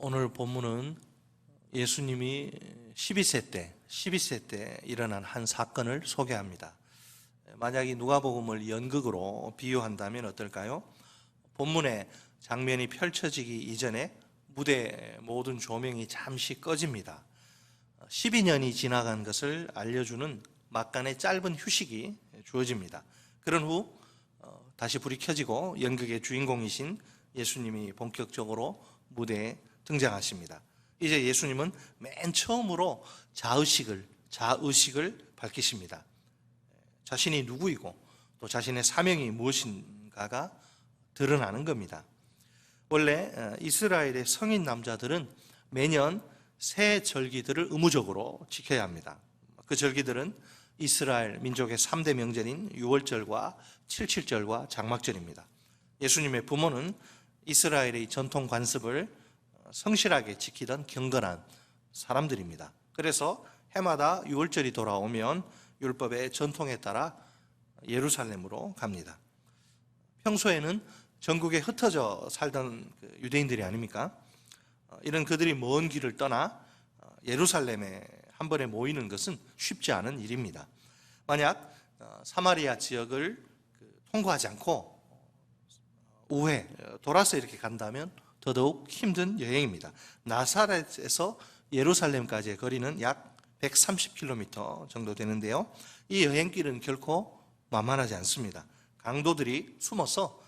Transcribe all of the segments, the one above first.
오늘 본문은 예수님이 12세 때 일어난 한 사건을 소개합니다. 만약 이 누가복음을 연극으로 비유한다면 어떨까요? 본문의 장면이 펼쳐지기 이전에 무대 모든 조명이 잠시 꺼집니다. 12년이 지나간 것을 알려주는 막간의 짧은 휴식이 주어집니다. 그런 후 다시 불이 켜지고 연극의 주인공이신 예수님이 본격적으로 무대에 등장하십니다. 이제 예수님은 맨 처음으로 자의식을 밝히십니다. 자신이 누구이고 또 자신의 사명이 무엇인가가 드러나는 겁니다. 원래 이스라엘의 성인 남자들은 매년 새 절기들을 의무적으로 지켜야 합니다. 그 절기들은 이스라엘 민족의 3대 명절인 유월절과 칠칠절과 장막절입니다. 예수님의 부모는 이스라엘의 전통 관습을 성실하게 지키던 경건한 사람들입니다. 그래서 해마다 유월절이 돌아오면 율법의 전통에 따라 예루살렘으로 갑니다. 평소에는 전국에 흩어져 살던 유대인들이 아닙니까? 이런 그들이 먼 길을 떠나 예루살렘에 한 번에 모이는 것은 쉽지 않은 일입니다. 만약 사마리아 지역을 통과하지 않고 우회, 돌아서 이렇게 간다면 더더욱 힘든 여행입니다. 나사렛에서 예루살렘까지의 거리는 약 130km 정도 되는데요. 이 여행길은 결코 만만하지 않습니다. 강도들이 숨어서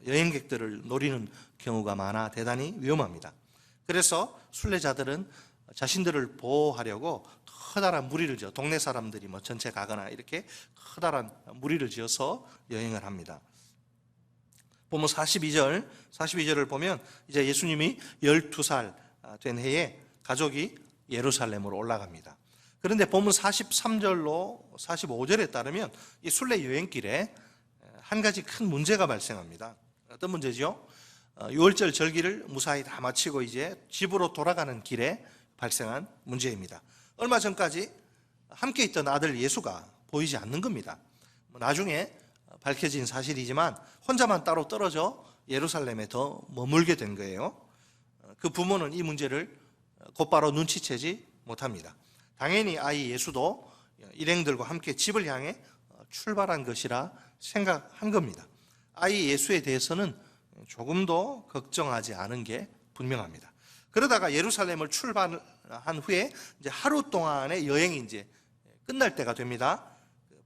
여행객들을 노리는 경우가 많아 대단히 위험합니다. 그래서 순례자들은 자신들을 보호하려고 커다란 무리를 지어, 동네 사람들이 전체 가거나 이렇게 커다란 무리를 지어서 여행을 합니다. 보면 42절을 보면 이제 예수님이 12살 된 해에 가족이 예루살렘으로 올라갑니다. 그런데 보면 43절로 45절에 따르면 이 순례 여행길에 한 가지 큰 문제가 발생합니다. 어떤 문제죠? 6월절 절기를 무사히 다 마치고 이제 집으로 돌아가는 길에 발생한 문제입니다. 얼마 전까지 함께 있던 아들 예수가 보이지 않는 겁니다. 나중에 밝혀진 사실이지만 혼자만 따로 떨어져 예루살렘에 더 머물게 된 거예요. 그 부모는 이 문제를 곧바로 눈치채지 못합니다. 당연히 아이 예수도 일행들과 함께 집을 향해 출발한 것이라 생각한 겁니다. 아이 예수에 대해서는 조금도 걱정하지 않은 게 분명합니다. 그러다가 예루살렘을 출발한 후에 이제 하루 동안의 여행이 이제 끝날 때가 됩니다.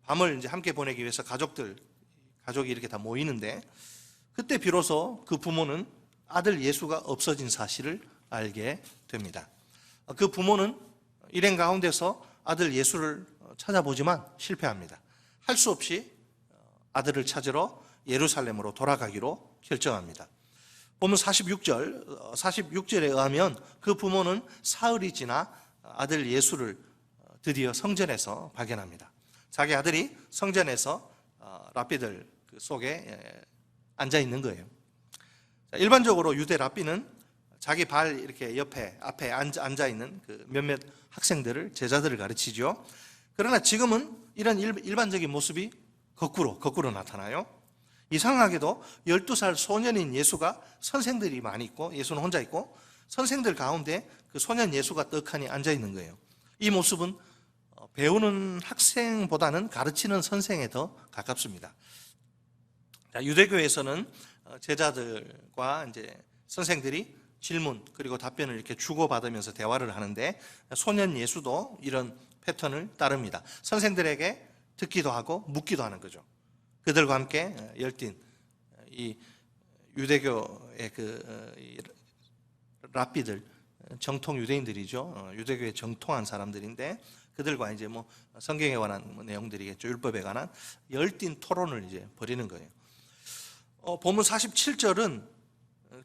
밤을 이제 함께 보내기 위해서 가족이 이렇게 다 모이는데, 그때 비로소 그 부모는 아들 예수가 없어진 사실을 알게 됩니다. 그 부모는 일행 가운데서 아들 예수를 찾아보지만 실패합니다. 할 수 없이 아들을 찾으러 예루살렘으로 돌아가기로 결정합니다. 보면 46절에 의하면 그 부모는 사흘이 지나 아들 예수를 드디어 성전에서 발견합니다. 자기 아들이 성전에서 랍비들 속에 앉아 있는 거예요. 일반적으로 유대 랍비는 자기 발 이렇게 앞에 앉아 있는 그 몇몇 학생들을, 제자들을 가르치죠. 그러나 지금은 이런 일반적인 모습이 거꾸로 나타나요. 이상하게도 12살 소년인 예수가 선생들이 많이 있고 예수는 혼자 있고 선생들 가운데 그 소년 예수가 떡하니 앉아 있는 거예요. 이 모습은 배우는 학생보다는 가르치는 선생에 더 가깝습니다. 유대교에서는 제자들과 이제 선생들이 질문 그리고 답변을 이렇게 주고받으면서 대화를 하는데, 소년 예수도 이런 패턴을 따릅니다. 선생들에게 듣기도 하고 묻기도 하는 거죠. 그들과 함께 열띤 이 유대교의 랍비들, 정통 유대인들이죠. 유대교에 정통한 사람들인데 그들과 이제 성경에 관한 내용들이겠죠. 율법에 관한 열띤 토론을 이제 벌이는 거예요. 본문 47절은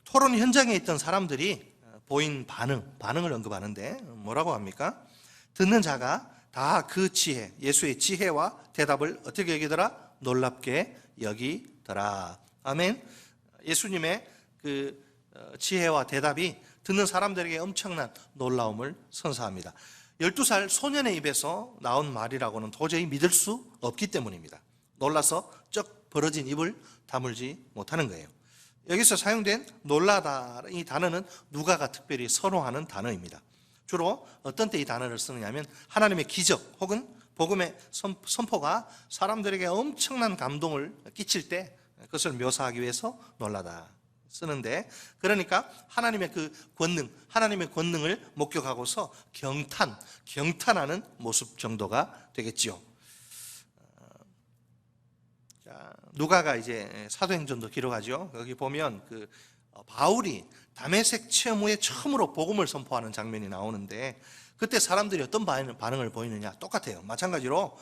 토론 현장에 있던 사람들이 보인 반응을 언급하는데 뭐라고 합니까? 듣는 자가 다 그 지혜, 예수의 지혜와 대답을 어떻게 여기더라? 놀랍게 여기더라. 아멘. 예수님의 그 지혜와 대답이 듣는 사람들에게 엄청난 놀라움을 선사합니다. 12살 소년의 입에서 나온 말이라고는 도저히 믿을 수 없기 때문입니다. 놀라서 쩍 벌어진 입을 다물지 못하는 거예요. 여기서 사용된 놀라다 이 단어는 누가가 특별히 선호하는 단어입니다. 주로 어떤 때 이 단어를 쓰느냐면 하나님의 기적 혹은 복음의 선포가 사람들에게 엄청난 감동을 끼칠 때 그것을 묘사하기 위해서 놀라다 쓰는데, 그러니까 하나님의 그 권능, 하나님의 권능을 목격하고서 경탄하는 모습 정도가 되겠지요. 자, 누가가 이제 사도행전도 기록하죠. 여기 보면 그 바울이 다메섹 체험 후에 처음으로 복음을 선포하는 장면이 나오는데, 그때 사람들이 어떤 반응을 보이느냐? 똑같아요. 마찬가지로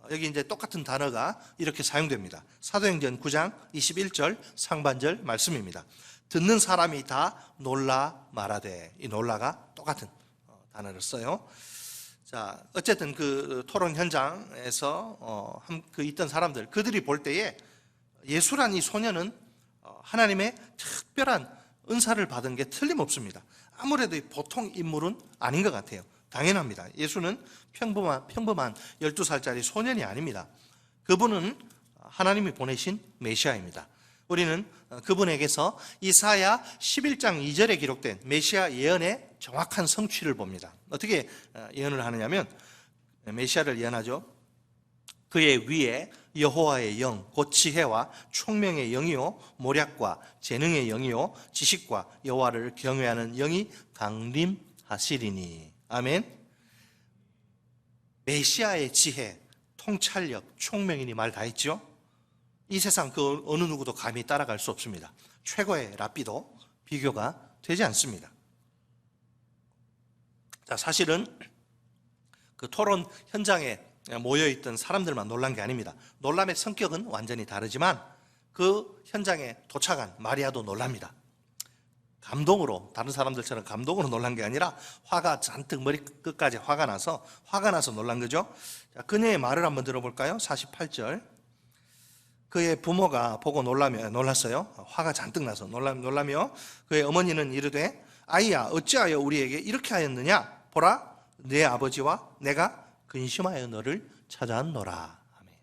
여기 이제 똑같은 단어가 이렇게 사용됩니다. 사도행전 9장 21절 상반절 말씀입니다. 듣는 사람이 다 놀라 말하되, 이 놀라가 똑같은 단어를 써요. 자, 어쨌든 그 토론 현장에서 그 있던 사람들, 그들이 볼 때에 예수란 이 소년은 하나님의 특별한 은사를 받은 게 틀림없습니다. 아무래도 보통 인물은 아닌 것 같아요. 당연합니다. 예수는 평범한 12살짜리 소년이 아닙니다. 그분은 하나님이 보내신 메시아입니다. 우리는 그분에게서 이사야 11장 2절에 기록된 메시아 예언의 정확한 성취를 봅니다. 어떻게 예언을 하느냐면, 메시아를 예언하죠. 그의 위에 여호와의 영, 곧 지혜와 총명의 영이요 모략과 재능의 영이요 지식과 여호와를 경외하는 영이 강림하시리니. 아멘. 메시아의 지혜, 통찰력, 총명이니 말 다 했죠. 이 세상 그 어느 누구도 감히 따라갈 수 없습니다. 최고의 랍비도 비교가 되지 않습니다. 자, 사실은 그 토론 현장에 모여있던 사람들만 놀란 게 아닙니다. 놀람의 성격은 완전히 다르지만 그 현장에 도착한 마리아도 놀랍니다. 감동으로, 다른 사람들처럼 감동으로 놀란 게 아니라 화가 잔뜩 머리끝까지 화가 나서 놀란 거죠. 자, 그녀의 말을 한번 들어볼까요? 48절. 그의 부모가 보고 놀랐어요. 화가 잔뜩 나서 놀라며 그의 어머니는 이르되, 아이야, 어찌하여 우리에게 이렇게 하였느냐? 보라, 내 아버지와 내가 근심하여 너를 찾아왔노라. 아멘.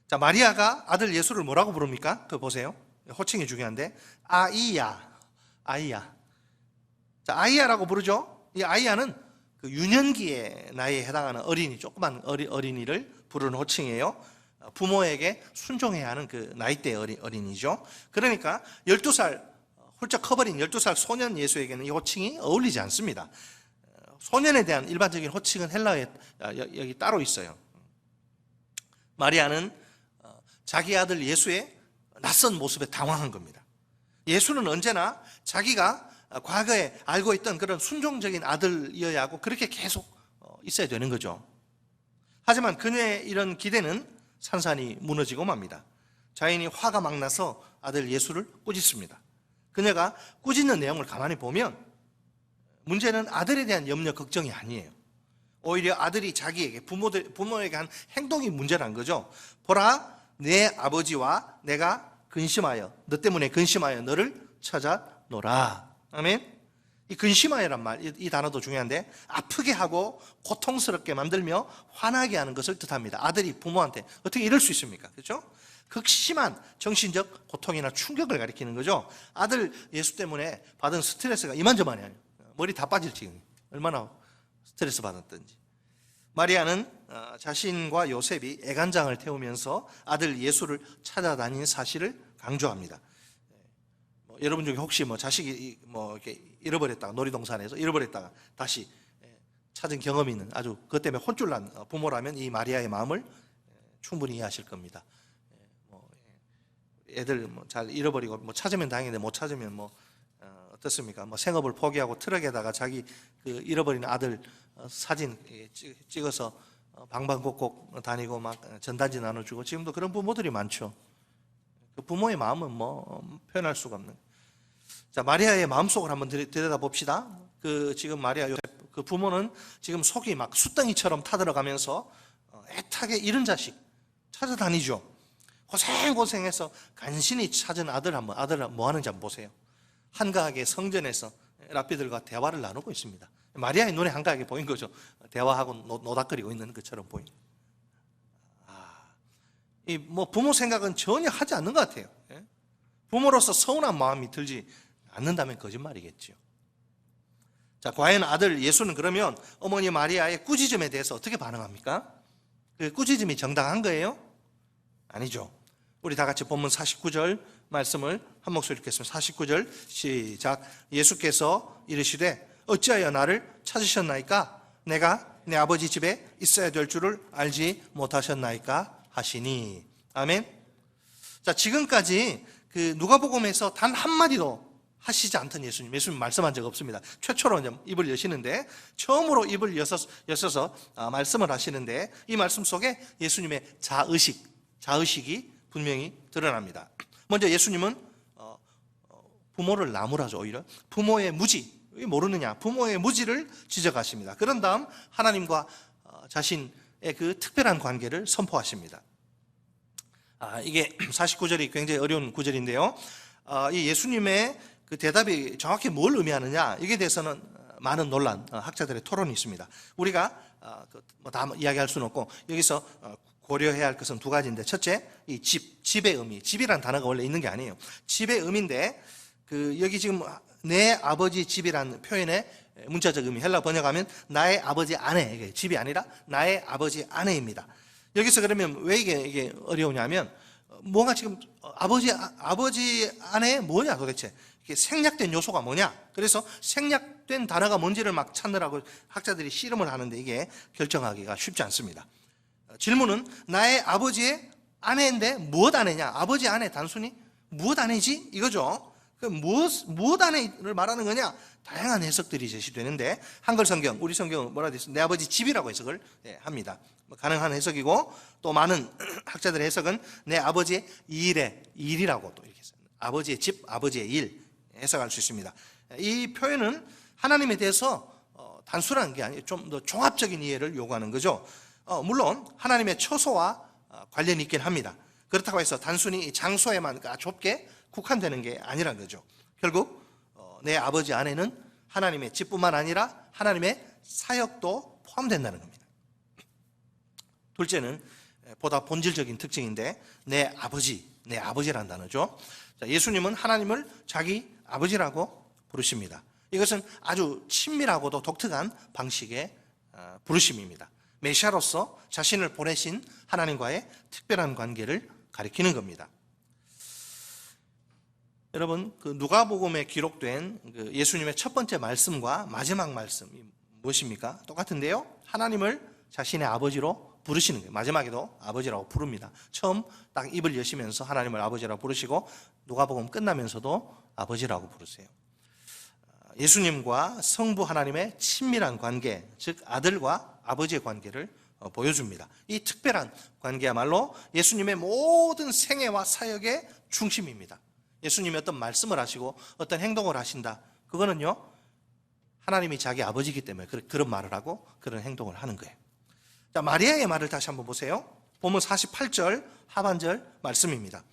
자, 마리아가 아들 예수를 뭐라고 부릅니까? 그거 보세요. 호칭이 중요한데, 아이야. 자, 아이야라고 부르죠. 이 아이야는 그 유년기의 나이에 해당하는 어린이, 조그만 어린이를 부르는 호칭이에요. 부모에게 순종해야 하는 그 나이대의 어린이죠. 그러니까 12살 훌쩍 커버린 12살 소년 예수에게는 이 호칭이 어울리지 않습니다. 소년에 대한 일반적인 호칭은 헬라어에 여기 따로 있어요. 마리아는 자기 아들 예수의 낯선 모습에 당황한 겁니다. 예수는 언제나 자기가 과거에 알고 있던 그런 순종적인 아들이어야 하고 그렇게 계속 있어야 되는 거죠. 하지만 그녀의 이런 기대는 산산이 무너지고 맙니다. 자인이 화가 막 나서 아들 예수를 꾸짖습니다. 그녀가 꾸짖는 내용을 가만히 보면 문제는 아들에 대한 염려, 걱정이 아니에요. 오히려 아들이 자기에게, 부모에게 한 행동이 문제란 거죠. 보라, 내 아버지와 내가 근심하여, 너 때문에 근심하여 너를 찾아노라. 아멘. 이 근심하여란 말, 이 단어도 중요한데, 아프게 하고 고통스럽게 만들며 화나게 하는 것을 뜻합니다. 아들이 부모한테 어떻게 이럴 수 있습니까? 그렇죠? 극심한 정신적 고통이나 충격을 가리키는 거죠. 아들 예수 때문에 받은 스트레스가 이만저만이 아니에요. 머리 다 빠질 지경. 얼마나 스트레스 받았던지. 마리아는 자신과 요셉이 애간장을 태우면서 아들 예수를 찾아다닌 사실을 강조합니다. 여러분 중에 혹시 자식이 이렇게 잃어버렸다가, 놀이동산에서 잃어버렸다가 다시 찾은 경험이 있는, 아주 그것 때문에 혼쭐 난 부모라면 이 마리아의 마음을 충분히 이해하실 겁니다. 애들 잘 잃어버리고 찾으면 다행인데 못 찾으면 어떻습니까? 생업을 포기하고 트럭에다가 자기 그 잃어버린 아들 사진 찍어서 방방곡곡 다니고 막 전단지 나눠주고, 지금도 그런 부모들이 많죠. 그 부모의 마음은 표현할 수가 없는. 자, 마리아의 마음속을 한번 들여다 봅시다. 지금 마리아 요셉, 그 부모는 지금 속이 막 숫덩이처럼 타들어가면서 애타게 잃은 자식 찾아다니죠. 고생해서 간신히 찾은 아들 뭐 하는지 한번 보세요. 한가하게 성전에서 랍비들과 대화를 나누고 있습니다. 마리아의 눈에 한가하게 보인 거죠. 대화하고 노닥거리고 있는 것처럼 보인. 부모 생각은 전혀 하지 않는 것 같아요. 부모로서 서운한 마음이 들지 않는다면 거짓말이겠죠. 자, 과연 아들 예수는 그러면 어머니 마리아의 꾸짖음에 대해서 어떻게 반응합니까? 그 꾸짖음이 정당한 거예요? 아니죠. 우리 다 같이 본문 49절 말씀을 한 목소리 읽겠습니다. 49절 시작. 예수께서 이르시되 어찌하여 나를 찾으셨나이까? 내가 내 아버지 집에 있어야 될 줄을 알지 못하셨나이까? 하시니. 아멘. 자, 지금까지 그 누가복음에서 단 한마디도 하시지 않던 예수님 말씀한 적 없습니다. 최초로 입을 여시는데, 처음으로 입을 여셔서 말씀을 하시는데, 이 말씀 속에 예수님의 자의식이 분명히 드러납니다. 먼저 예수님은 부모를 나무라죠. 오히려 부모의 무지, 모르느냐, 부모의 무지를 지적하십니다. 그런 다음 하나님과 자신의 그 특별한 관계를 선포하십니다. 이게 49절이 굉장히 어려운 구절인데요. 이 예수님의 그 대답이 정확히 뭘 의미하느냐, 이게 대해서는 많은 논란, 학자들의 토론이 있습니다. 우리가 다 이야기할 수는 없고, 여기서 고려해야 할 것은 두 가지인데, 첫째, 이 집의 의미. 집이란 단어가 원래 있는 게 아니에요. 집의 의미인데, 여기 지금 내 아버지 집이란 표현의 문자적 의미, 헬라 번역하면 나의 아버지 아내, 이게 집이 아니라 나의 아버지 아내입니다. 여기서 그러면 왜 이게 어려우냐면, 뭐가 지금 아버지 아내 뭐냐 도대체, 이게 생략된 요소가 뭐냐? 그래서 생략된 단어가 뭔지를 막 찾느라고 학자들이 씨름을 하는데, 이게 결정하기가 쉽지 않습니다. 질문은 나의 아버지의 아내인데 무엇 아내냐? 아버지 아내 단순히 무엇 아내지? 이거죠. 무엇 아내를 말하는 거냐? 다양한 해석들이 제시되는데, 한글 성경, 우리 성경은 뭐라 되어 있어요? 내 아버지 집이라고 해석을 합니다. 가능한 해석이고, 또 많은 학자들의 해석은 내 아버지의 일이라고 또 이렇게 써요. 아버지의 집, 아버지의 일 해석할 수 있습니다. 이 표현은 하나님에 대해서 단순한 게 아니고 좀 더 종합적인 이해를 요구하는 거죠. 물론 하나님의 처소와 관련이 있긴 합니다. 그렇다고 해서 단순히 장소에만 좁게 국한되는 게 아니란 거죠. 결국 내 아버지 안에는 하나님의 집뿐만 아니라 하나님의 사역도 포함된다는 겁니다. 둘째는 보다 본질적인 특징인데, 내 아버지라는 단어죠. 자, 예수님은 하나님을 자기 아버지라고 부르십니다. 이것은 아주 친밀하고도 독특한 방식의 부르심입니다. 메시아로서 자신을 보내신 하나님과의 특별한 관계를 가리키는 겁니다. 여러분, 그 누가복음에 기록된 그 예수님의 첫 번째 말씀과 마지막 말씀이 무엇입니까? 똑같은데요. 하나님을 자신의 아버지로 부르시는 거예요. 마지막에도 아버지라고 부릅니다. 처음 딱 입을 여시면서 하나님을 아버지라고 부르시고, 누가복음 끝나면서도 아버지라고 부르세요. 예수님과 성부 하나님의 친밀한 관계, 즉 아들과 아버지의 관계를 보여줍니다. 이 특별한 관계야말로 예수님의 모든 생애와 사역의 중심입니다. 예수님이 어떤 말씀을 하시고 어떤 행동을 하신다, 그거는요, 하나님이 자기 아버지이기 때문에 그런 말을 하고 그런 행동을 하는 거예요. 자, 마리아의 말을 다시 한번 보세요. 본문 48절 하반절 말씀입니다.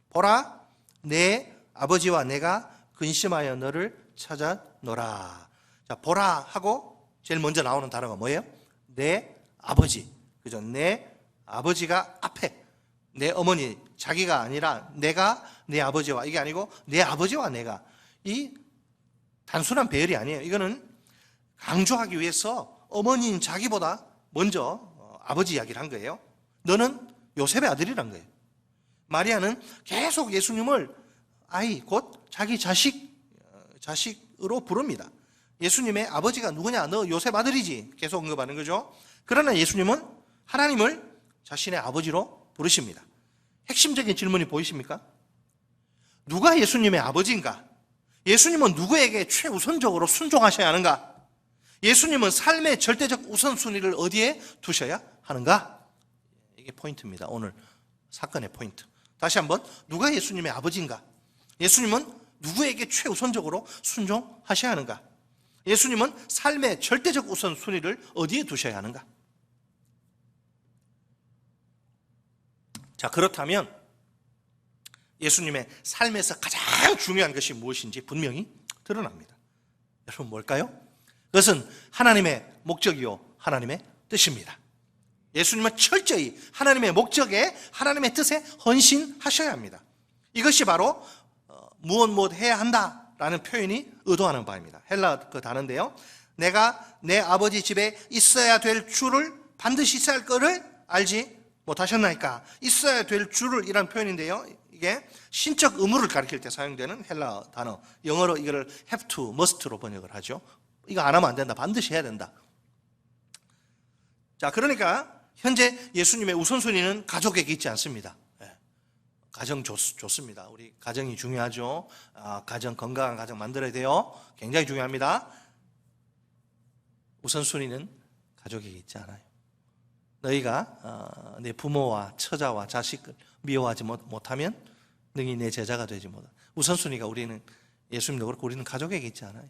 보라, 내 아버지와 내가 근심하여 너를 찾아노라. 자, 보라 하고 제일 먼저 나오는 단어가 뭐예요? 내 아버지. 그죠? 내 아버지가 앞에, 내 어머니, 자기가 아니라 내가 내 아버지와, 이게 아니고 내 아버지와 내가. 이 단순한 배열이 아니에요. 이거는 강조하기 위해서 어머니인 자기보다 먼저 아버지 이야기를 한 거예요. 너는 요셉의 아들이란 거예요. 마리아는 계속 예수님을 아이, 곧 자기 자식으로 부릅니다. 예수님의 아버지가 누구냐? 너 요셉 아들이지. 계속 언급하는 거죠. 그러나 예수님은 하나님을 자신의 아버지로 부르십니다. 핵심적인 질문이 보이십니까? 누가 예수님의 아버지인가? 예수님은 누구에게 최우선적으로 순종하셔야 하는가? 예수님은 삶의 절대적 우선순위를 어디에 두셔야 하는가? 이게 포인트입니다. 오늘 사건의 포인트. 다시 한번, 누가 예수님의 아버지인가? 예수님은 누구에게 최우선적으로 순종하셔야 하는가? 예수님은 삶의 절대적 우선순위를 어디에 두셔야 하는가? 자, 그렇다면 예수님의 삶에서 가장 중요한 것이 무엇인지 분명히 드러납니다. 여러분, 뭘까요? 그것은 하나님의 목적이요 하나님의 뜻입니다. 예수님은 철저히 하나님의 목적에, 하나님의 뜻에 헌신하셔야 합니다. 이것이 바로 무엇 해야 한다라는 표현이 의도하는 바입니다. 헬라 그 단어인데요. 내가 내 아버지 집에 있어야 될 줄을, 반드시 있어야 할 거를 알지 못하셨나이까. 있어야 될 줄을 이라는 표현인데요. 이게 신적 의무를 가리킬 때 사용되는 헬라 단어. 영어로 이거를 have to, must로 번역을 하죠. 이거 안 하면 안 된다. 반드시 해야 된다. 자, 그러니까 현재 예수님의 우선순위는 가족에게 있지 않습니다. 가정 좋습니다. 우리 가정이 중요하죠. 가정, 건강한 가정 만들어야 돼요. 굉장히 중요합니다. 우선순위는 가족에게 있지 않아요. 너희가 내 부모와 처자와 자식을 미워하지 못하면 너희 내 제자가 되지 못한다. 우선순위가 우리는 예수님도 그렇고 우리는 가족에게 있지 않아요.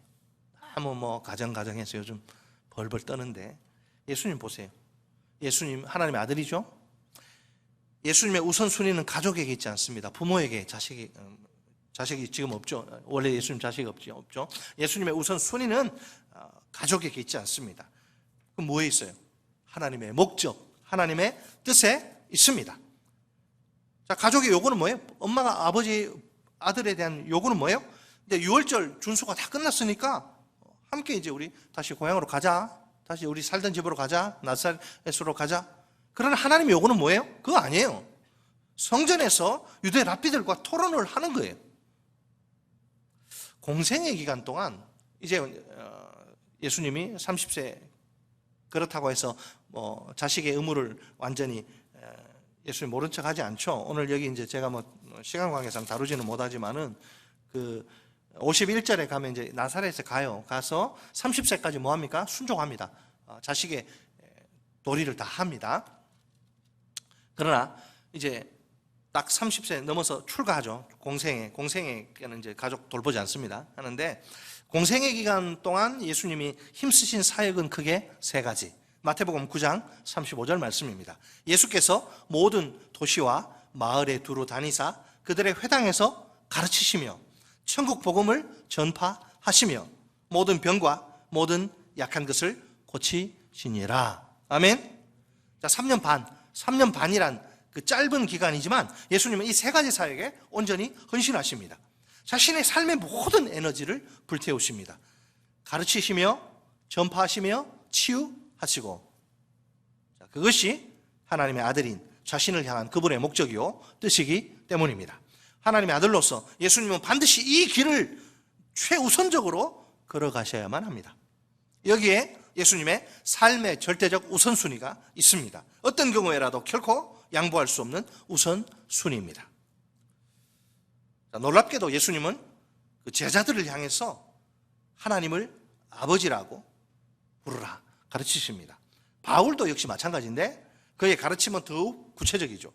너무 가정해서 요즘 벌벌 떠는데 예수님 보세요. 예수님 하나님의 아들이죠. 예수님의 우선순위는 가족에게 있지 않습니다. 부모에게 자식이 지금 없죠. 원래 예수님 자식이 없죠. 예수님의 우선순위는 가족에게 있지 않습니다. 그럼 뭐에 있어요? 하나님의 목적, 하나님의 뜻에 있습니다. 자, 가족의 요구는 뭐예요? 엄마가 아버지, 아들에 대한 요구는 뭐예요? 이제 유월절 준수가 다 끝났으니까 함께 이제 우리 다시 고향으로 가자. 다시 우리 살던 집으로 가자. 나사렛으로 가자. 그러나 하나님의 요구는 뭐예요? 그거 아니에요. 성전에서 유대 랍비들과 토론을 하는 거예요. 공생의 기간 동안 이제 예수님이 30세 그렇다고 해서 자식의 의무를 완전히 예수님 모른 척 하지 않죠. 오늘 여기 이제 제가 시간 관계상 다루지는 못하지만은 그 51절에 가면 이제 나사렛에 가서 30세까지 뭐 합니까? 순종합니다. 자식의 도리를 다 합니다. 그러나 이제 딱 30세 넘어서 출가하죠. 공생애는 이제 가족 돌보지 않습니다. 하는데 공생애 기간 동안 예수님이 힘쓰신 사역은 크게 세 가지. 마태복음 9장 35절 말씀입니다. 예수께서 모든 도시와 마을에 두루 다니사 그들의 회당에서 가르치시며 천국 복음을 전파하시며 모든 병과 모든 약한 것을 고치시니라. 아멘. 자, 3년 반이란 그 짧은 기간이지만 예수님은 이 세 가지 사역에 온전히 헌신하십니다. 자신의 삶의 모든 에너지를 불태우십니다. 가르치시며 전파하시며 치유하시고, 그것이 하나님의 아들인 자신을 향한 그분의 목적이요 뜻이기 때문입니다. 하나님의 아들로서 예수님은 반드시 이 길을 최우선적으로 걸어가셔야만 합니다. 여기에 예수님의 삶의 절대적 우선순위가 있습니다. 어떤 경우에라도 결코 양보할 수 없는 우선순위입니다. 놀랍게도 예수님은 그 제자들을 향해서 하나님을 아버지라고 부르라 가르치십니다. 바울도 역시 마찬가지인데 그의 가르침은 더욱 구체적이죠.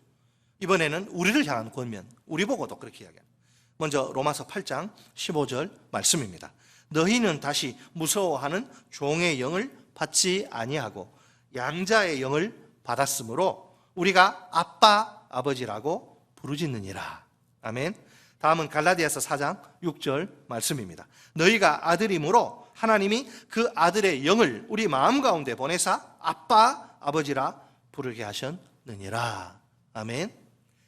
이번에는 우리를 향한 권면, 우리 보고도 그렇게 이야기합니다. 먼저 로마서 8장 15절 말씀입니다. 너희는 다시 무서워하는 종의 영을 받지 아니하고 양자의 영을 받았으므로 우리가 아빠, 아버지라고 부르짖느니라. 아멘. 다음은 갈라디아서 4장 6절 말씀입니다. 너희가 아들이므로 하나님이 그 아들의 영을 우리 마음 가운데 보내사 아빠, 아버지라 부르게 하셨느니라. 아멘.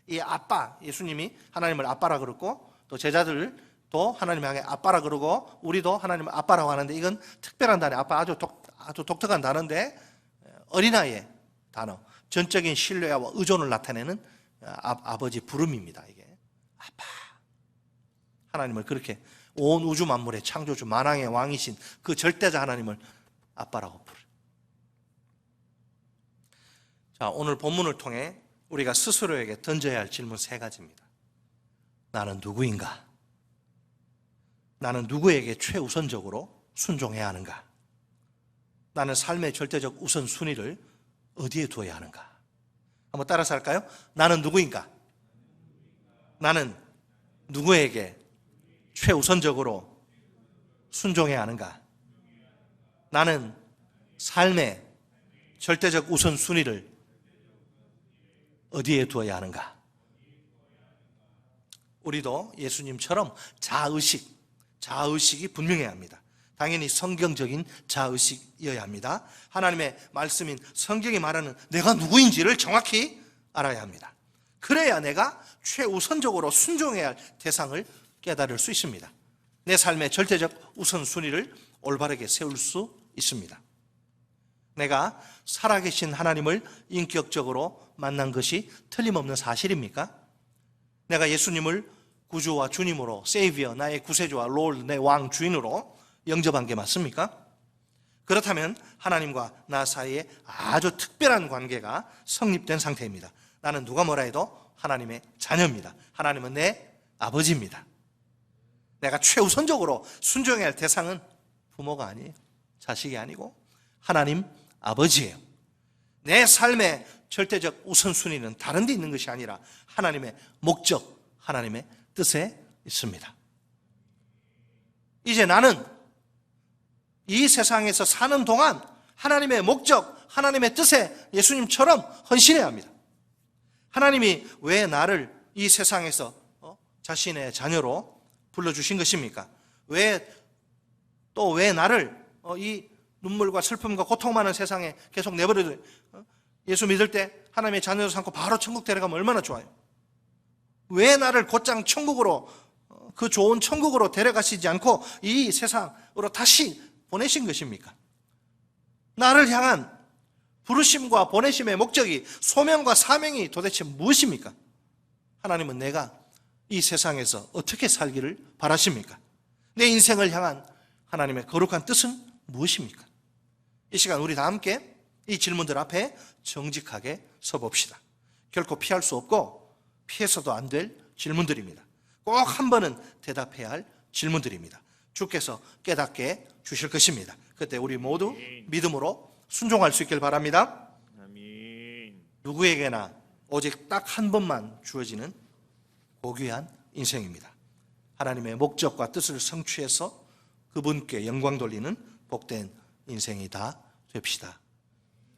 이 아빠, 예수님이 하나님을 아빠라 그러고 또 제자들을 또 하나님 향해 아빠라 그러고 우리도 하나님을 아빠라고 하는데 이건 특별한 단어, 아빠 아주 독특한 단어인데 어린아이의 단어, 전적인 신뢰와 의존을 나타내는 아버지 부름입니다. 이게 아빠. 하나님을 그렇게 온 우주 만물의 창조주 만왕의 왕이신 그 절대자 하나님을 아빠라고 부르. 자, 오늘 본문을 통해 우리가 스스로에게 던져야 할 질문 세 가지입니다. 나는 누구인가? 나는 누구에게 최우선적으로 순종해야 하는가? 나는 삶의 절대적 우선순위를 어디에 두어야 하는가? 한번 따라서 할까요? 나는 누구인가? 나는 누구에게 최우선적으로 순종해야 하는가? 나는 삶의 절대적 우선순위를 어디에 두어야 하는가? 우리도 예수님처럼 자의식이 분명해야 합니다. 당연히 성경적인 자의식이어야 합니다. 하나님의 말씀인 성경이 말하는 내가 누구인지를 정확히 알아야 합니다. 그래야 내가 최우선적으로 순종해야 할 대상을 깨달을 수 있습니다. 내 삶의 절대적 우선순위를 올바르게 세울 수 있습니다. 내가 살아계신 하나님을 인격적으로 만난 것이 틀림없는 사실입니까? 내가 예수님을 구주와 주님으로, 세이비어, 나의 구세주와 롤, 내 왕 주인으로 영접한 게 맞습니까? 그렇다면 하나님과 나 사이에 아주 특별한 관계가 성립된 상태입니다. 나는 누가 뭐라 해도 하나님의 자녀입니다. 하나님은 내 아버지입니다. 내가 최우선적으로 순종해야 할 대상은 부모가 아니에요. 자식이 아니고 하나님 아버지예요. 내 삶의 절대적 우선순위는 다른 데 있는 것이 아니라 하나님의 목적, 하나님의 뜻에 있습니다. 이제 나는 이 세상에서 사는 동안 하나님의 목적, 하나님의 뜻에 예수님처럼 헌신해야 합니다. 하나님이 왜 나를 이 세상에서 자신의 자녀로 불러주신 것입니까? 왜 나를 이 눈물과 슬픔과 고통 많은 세상에 계속 내버려둬요? 예수 믿을 때 하나님의 자녀로 삼고 바로 천국 데려가면 얼마나 좋아요. 왜 나를 곧장 천국으로, 그 좋은 천국으로 데려가시지 않고 이 세상으로 다시 보내신 것입니까? 나를 향한 부르심과 보내심의 목적이, 소명과 사명이 도대체 무엇입니까? 하나님은 내가 이 세상에서 어떻게 살기를 바라십니까? 내 인생을 향한 하나님의 거룩한 뜻은 무엇입니까? 이 시간 우리 다 함께 이 질문들 앞에 정직하게 서봅시다. 결코 피할 수 없고 피해서도 안 될 질문들입니다. 꼭 한 번은 대답해야 할 질문들입니다. 주께서 깨닫게 주실 것입니다. 그때 우리 모두 믿음으로 순종할 수 있길 바랍니다. 아멘. 누구에게나 오직 딱 한 번만 주어지는 고귀한 인생입니다. 하나님의 목적과 뜻을 성취해서 그분께 영광 돌리는 복된 인생이 다 됩시다.